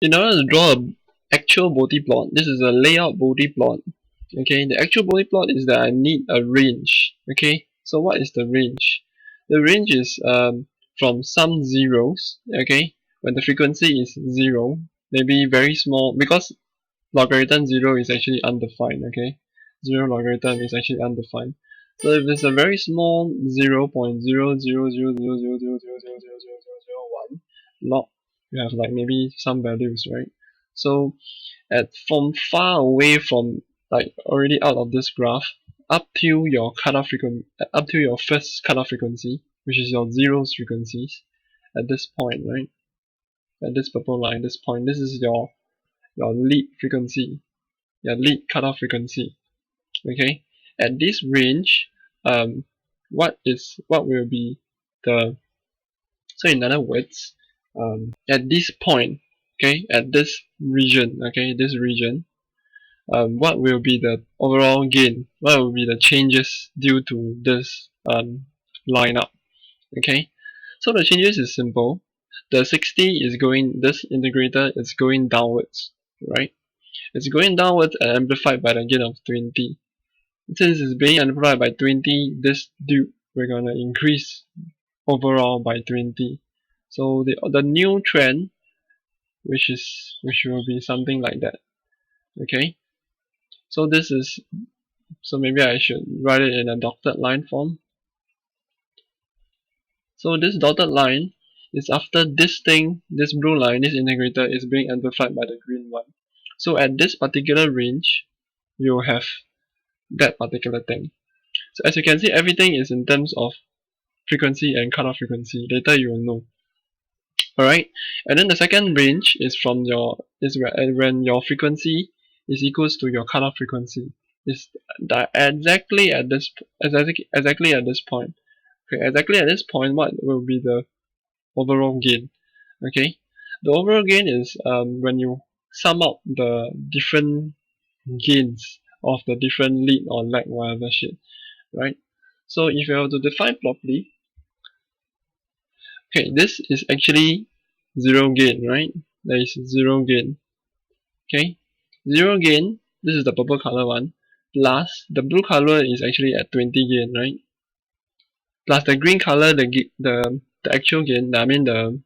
in order to draw an actual bode plot, this is a layout bode plot. Okay, the actual bode plot is that I need a range. Okay, so what is the range? The range is from some zeros. Okay, when the frequency is 0, maybe very small, because logarithm 0 is actually undefined. Okay, 0 logarithm is actually undefined. So if it's a very small 0.0000000000001 log, you have like maybe some values, right? So from far away from, like, already out of this graph, up to your cutoff frequency, up to your first cutoff frequency, which is your zeros frequencies, at this point, right? At this purple line, this point, this is your lead frequency, your lead cutoff frequency. Okay, at this range, what will be the, so in other words, at this point, okay, at this region, okay, this region, what will be the overall gain? What will be the changes due to this lineup? Okay, so the changes is simple. The 60 is going, this integrator is going downwards, right? It's going downwards and amplified by the gain of 20. Since it's being amplified by 20, this dude, we're gonna increase overall by 20. So the new trend, which will be something like that. Okay, so this is, so maybe I should write it in a dotted line form. So this dotted line is after this thing, this blue line, this integrator is being amplified by the green one. So at this particular range, you have that particular thing. So as you can see, everything is in terms of frequency and cutoff frequency. Later you will know. Alright, and then the second range is from your, is when your frequency is equals to your cutoff frequency. It's exactly at this, exactly at this point. Okay, exactly at this point, what will be the overall gain? Okay, the overall gain is when you sum up the different gains of the different lead or lag, whatever shit, right? So if you have to define properly, okay, this is actually zero gain, right? There is zero gain. Okay, zero gain. This is the purple color one. Plus the blue color is actually at 20 gain, right? Plus the green color, the actual gain. I mean the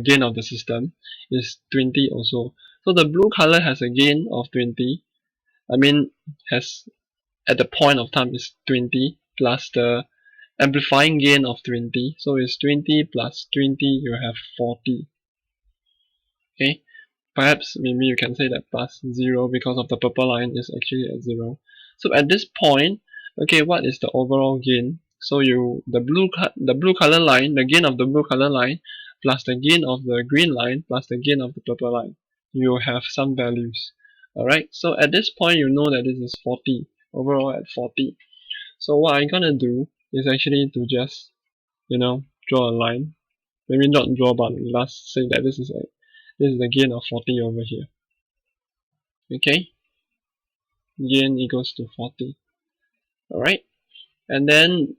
gain of the system is 20 also. So the blue color has a gain of 20. I mean, has, at the point of time, is 20 plus the amplifying gain of 20. So it's 20 plus 20, you have 40. Okay, perhaps maybe you can say that plus 0 because of the purple line is actually at 0. So at this point, okay, what is the overall gain? So the blue color line, the gain of the blue color line plus the gain of the green line plus the gain of the purple line, you have some values. Alright, so at this point you know that this is 40, overall at 40. So what I'm gonna do is actually to just, draw a line. Maybe not draw, but let's say that this is the gain of 40 over here. Okay, gain equals to 40. Alright, and then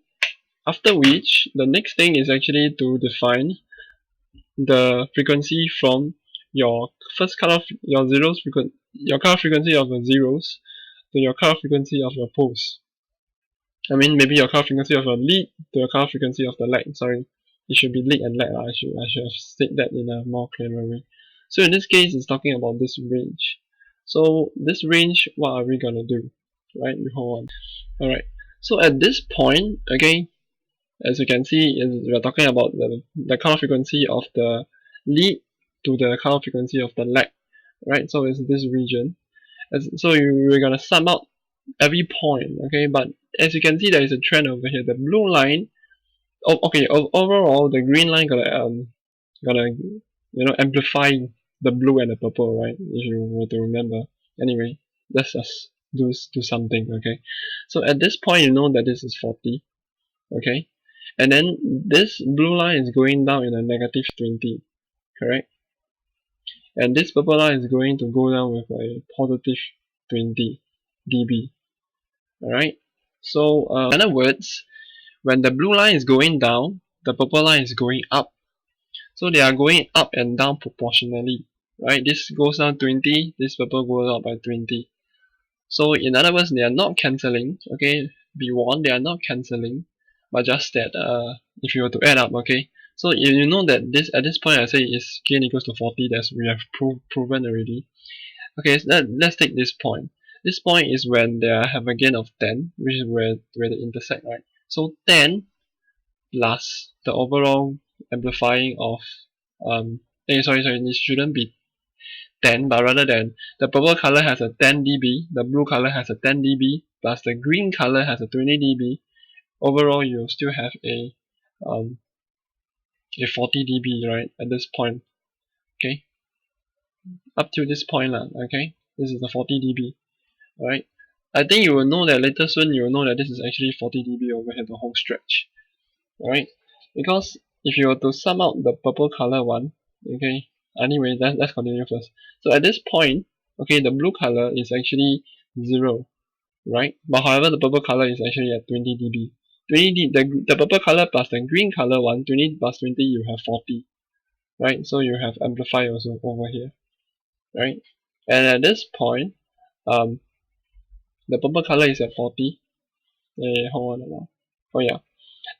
after which, the next thing is actually to define the frequency from your first cutoff, your cutoff frequency of the zeros to your cutoff frequency of your poles. I mean, maybe your cutoff frequency of your lead to your cutoff frequency of the lag. Sorry, it should be lead and lag. I should have said that in a more clearer way. So in this case, it's talking about this range. So this range, what are we gonna do? Right, hold on. Alright, so at this point, okay, as you can see, we're talking about the cutoff frequency of the lead to the cutoff frequency of the lag. Right, so it's this region. So we're gonna sum up every point, okay, but as you can see, there is a trend over here. The blue line, overall the green line gonna amplify the blue and the purple, right? If you were to remember. Anyway, let's just do something, okay? So at this point, you know that this is 40, okay? And then this blue line is going down in a negative 20, correct? And this purple line is going to go down with a positive 20 dB. Alright, so in other words, when the blue line is going down, the purple line is going up. So they are going up and down proportionally. right? This goes down 20, this purple goes up by 20. So in other words, they are not cancelling, okay? Be warned, they are not cancelling, but just that if you were to add up, okay? So you know that this at this point I say is gain equals to 40, that's we have proven already. Okay, so let's take this point. This point is when they have a gain of 10, which is where they intersect, right? So 10 plus the overall amplifying of sorry, this shouldn't be 10, but rather than the purple color has a 10 dB, the blue color has a 10 dB, plus the green color has a 20 dB. Overall, you still have um, a 40 dB, right, at this point. Okay, up to this point, okay, this is the 40 dB, alright. I think you will know that later soon, you will know that this is actually 40 dB over here, the whole stretch, alright, because if you were to sum out the purple color one, okay, anyway, let's continue first. So at this point, okay, the blue color is actually 0, right? But however, the purple color is actually at 20 dB. 20 the purple color plus the green color one, 20 plus 20, you have 40, right? So you have amplify also over here, right? And at this point, um, the purple color is at 40. Hold on a while. Oh yeah,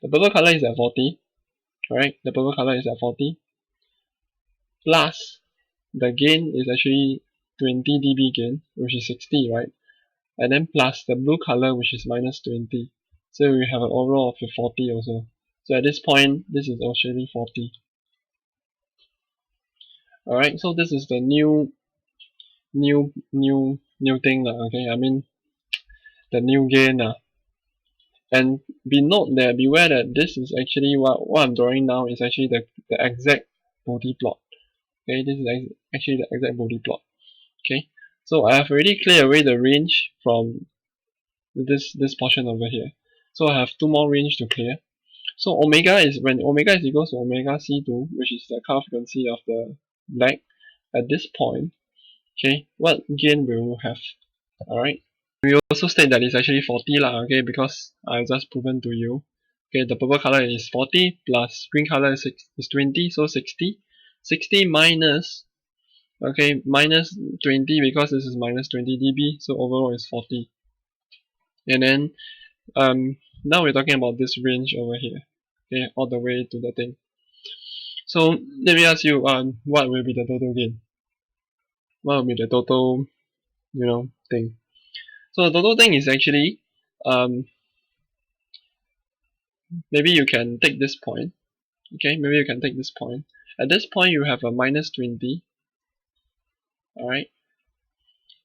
the purple color is at 40, right? The purple color is at 40 plus the gain is actually 20 dB gain, which is 60, right? And then plus the blue color, which is minus 20. So we have an overall of 40 also. So at this point, this is actually 40. Alright, so this is the new thing, okay? I mean, the new gain. And beware that this is actually what I'm drawing now is actually the exact bode plot. Okay, this is actually the exact bode plot. Okay, so I have already cleared away the range from this portion over here. So I have two more range to clear. So omega is when omega is equal to omega C2, which is the curve frequency of the lag at this point. Okay, what gain will you have? Alright. We also state that it's actually 40 lah, okay, because I've just proven to you. Okay, the purple color is 40 plus green color is 20, so 60. 60 minus, okay, minus 20 because this is minus 20 dB, so overall is 40. And then now we're talking about this range over here, okay, all the way to the thing. So let me ask you, what will be the total gain? What will be the total, thing? So the total thing is actually, maybe you can take this point. Okay, maybe you can take this point. At this point, you have a minus 20, alright,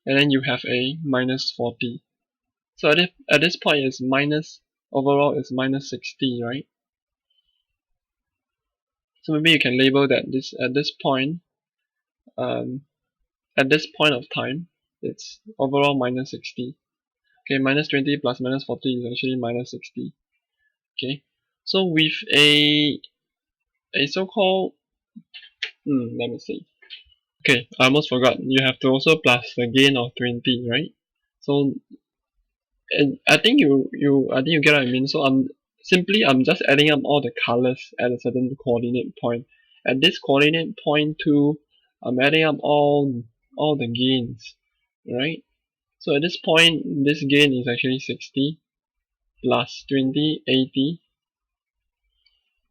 and then you have a minus 40. So at this point, it's minus, overall, it's minus 60, right? So maybe you can label that at this point of time, it's overall minus 60. Okay, minus 20 plus minus 40 is actually minus 60. Okay, so with a so-called, let me see. Okay, I almost forgot. You have to also plus the gain of 20, right? So, and I think you get what I mean. So I'm just adding up all the colors at a certain coordinate point. At this coordinate point too, I'm adding up all the gains, right? So at this point, this gain is actually 60 plus 20, 80.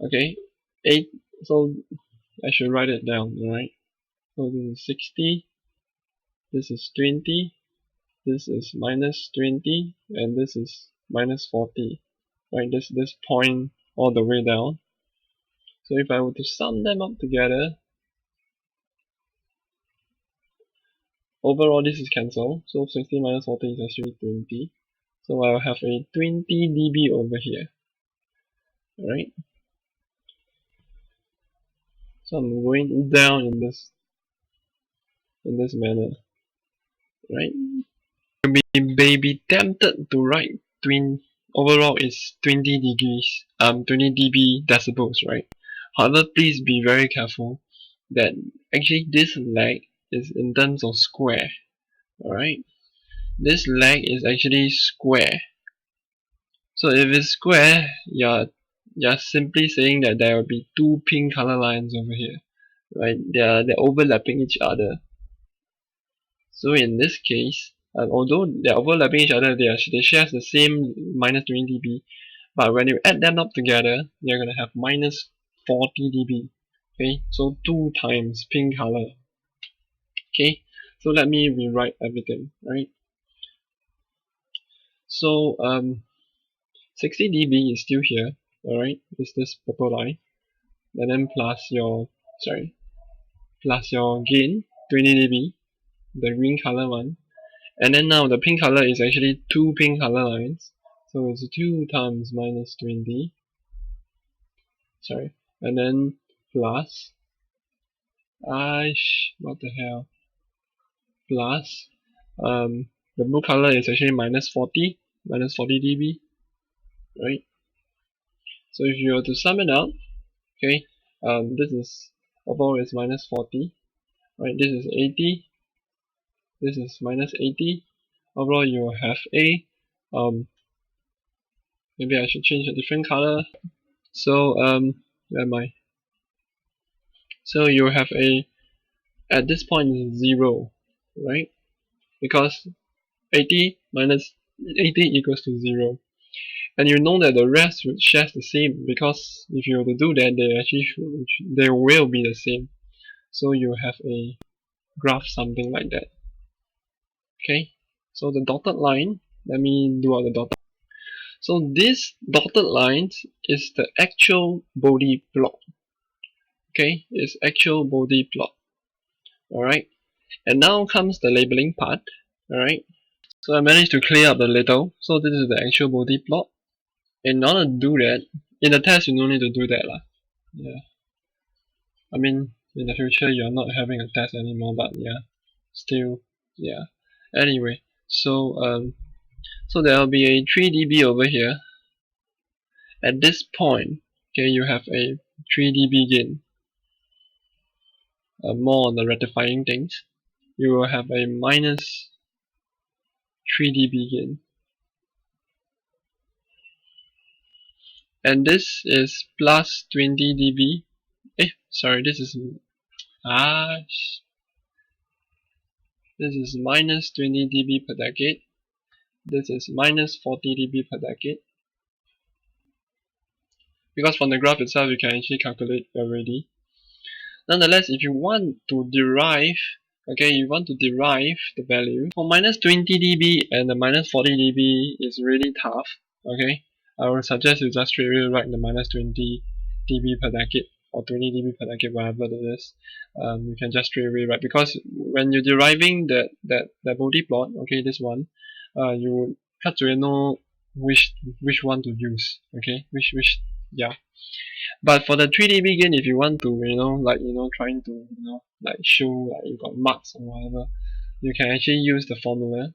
Okay, 8. So I should write it down, right? So this is 60. This is 20. This is minus 20, and this is minus 40, right? This point all the way down. So if I were to sum them up together, overall this is cancelled. So 60 minus 40 is actually 20. So I'll have a 20 dB over here. Alright. So I'm going down in this manner. Right? May be tempted to write overall is 20 degrees 20 dB decibels, right? However, please be very careful that actually this lag is in terms of square. Alright? This lag is actually square. So if it's square, you're simply saying that there will be two pink color lines over here. right? They're overlapping each other. So in this case, although they're overlapping each other, they share the same minus 20 dB. But when you add them up together, you're gonna have minus 40 dB. Okay, so 2 times pink color. Okay, so let me rewrite everything, right? So 60 dB is still here, alright? It's this purple line, and then plus your gain 20 dB, the green color one, and then now the pink color is actually 2 pink color lines, so it's 2 times minus 20, and then plus what the hell, plus the blue color is actually minus 40 dB, right? So if you were to sum it out, okay, this is overall is minus 40, right? This is 80, this is minus 80. Overall you will have a maybe I should change a different color. So where am I? So you have a, at this point is 0, right? Because 80 minus 80 equals to 0. And you know that the rest would share the same, because if you were to do that, they will be the same. So you have a graph something like that. Okay, so the dotted line, let me do out the dotted. So this dotted line is the actual bode plot. Okay, it's actual bode plot. Alright, and now comes the labeling part. Alright, so I managed to clear up a little. So this is the actual bode plot. In order to do that, in the test you don't need to do that lah. Yeah, I mean in the future you're not having a test anymore, but yeah, still, yeah. Anyway, so so there will be a 3 dB over here. At this point, okay, you have a 3 dB gain. More on the rectifying things, you will have a minus 3 dB gain. And this is plus 20 dB. Sorry, this is minus 20 dB per decade. This is minus 40 dB per decade. Because from the graph itself you can actually calculate already. Nonetheless, if you want to derive, okay, you want to derive the value for minus 20 dB and the minus 40 dB is really tough. Okay, I would suggest you just straight away write the minus 20 dB per decade or 20 dB per decade, whatever it is. You can just straight away write, because when you're deriving that bode plot, okay, this one, you would have to know which one to use. Okay, yeah. But for the 3 dB gain, if you want to, trying to, like show like you got marks or whatever, you can actually use the formula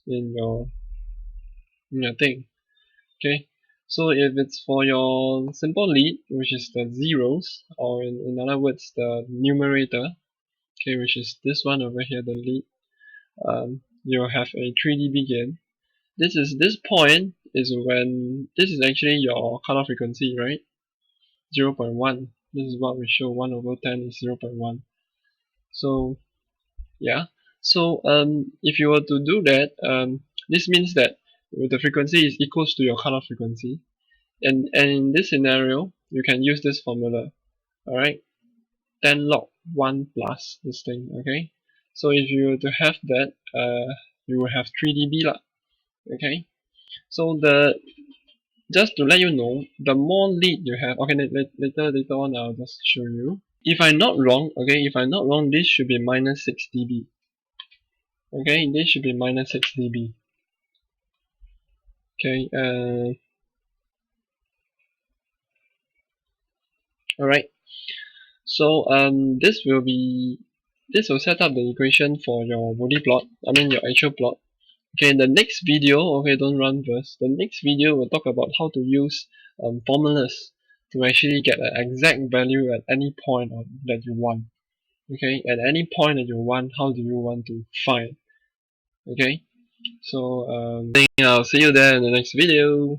in your thing. Okay, so if it's for your simple lead, which is the zeros, or in other words the numerator, okay, which is this one over here, the lead, you'll have a 3 dB gain. This point is when this is actually your cutoff frequency, right? 0.1. This is what we show. 1 over 10 is 0.1. So yeah. So if you were to do that, this means that the frequency is equals to your cutoff frequency, and in this scenario you can use this formula. Alright, 10 log 1 plus this thing. Okay, so if you were to have that, you will have 3 dB lah. Okay, so just to let you know, the more lead you have, okay, later on I'll just show you. If I'm not wrong, this should be minus 6 dB. Okay, this should be minus 6 dB. Okay, alright. So this will set up the equation for your bode plot. I mean your actual plot. Okay, in the next video, okay, don't run first. The next video will talk about how to use formulas to actually get an exact value at any point that you want. Okay, at any point that you want, how do you want to find? Okay, so I'll see you there in the next video.